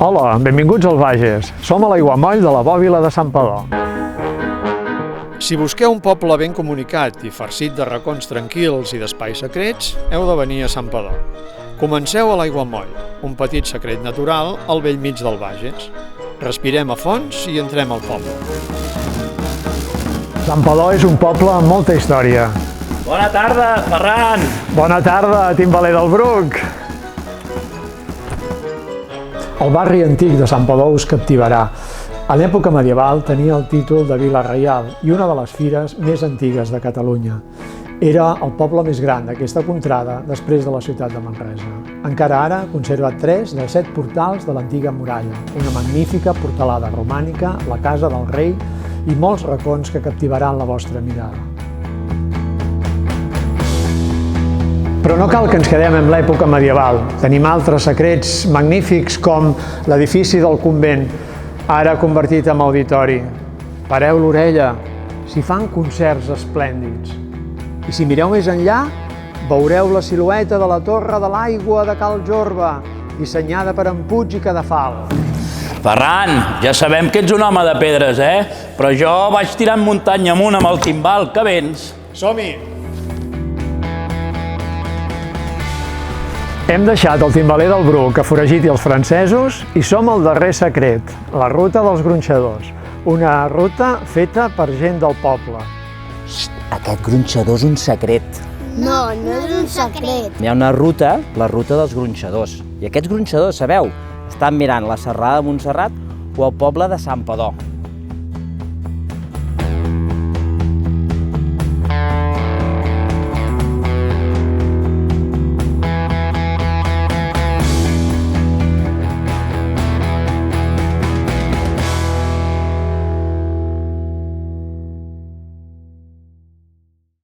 Hola, benvinguts al Bages. Som a l'Aiguamoll de la Bòbila de Santpedor. Si busqueu un poble ben comunicat i farcit de racons tranquils i d'espais secrets, heu de venir a Santpedor. Comenceu a l'Aiguamoll, un petit secret natural al bell mig del Bages. Respirem a fons i entrem al poble. Santpedor és un poble amb molta història. Bona tarda, Ferran! Bona tarda, Timbaler del Bruc! El barri antic de Santpedor us captivarà. A l'època medieval tenia el títol de Vila Reial i una de les fires més antigues de Catalunya. Era el poble més gran d'aquesta contrada després de la ciutat de Manresa. Encara ara conserva 3 dels 7 portals de l'antiga muralla, una magnífica portalada romànica, la casa del rei i molts racons que captivaran la vostra mirada. Però no cal que ens quedem en l'època medieval. Tenim altres secrets magnífics com l'edifici del convent, ara convertit en auditori. Pareu l'orella, s'hi fan concerts esplèndids. I si mireu més enllà, veureu la silueta de la Torre de l'Aigua de Cal Jorba, dissenyada per en Puig i Cadafal. Ferran, ja sabem que ets un home de pedres, Però jo vaig tirant muntanya amunt amb el timbal, que vens? Som-hi! Hem deixat el Timbaler del Bruc a foragiti els francesos i som al darrer secret, la ruta dels gronxadors. Una ruta feta per gent del poble. Aquest gronxador és un secret. No, no és un secret. Hi ha una ruta, la ruta dels gronxadors. I aquests gronxadors, sabeu, estan mirant la serrada de Montserrat o el poble de Santpedor.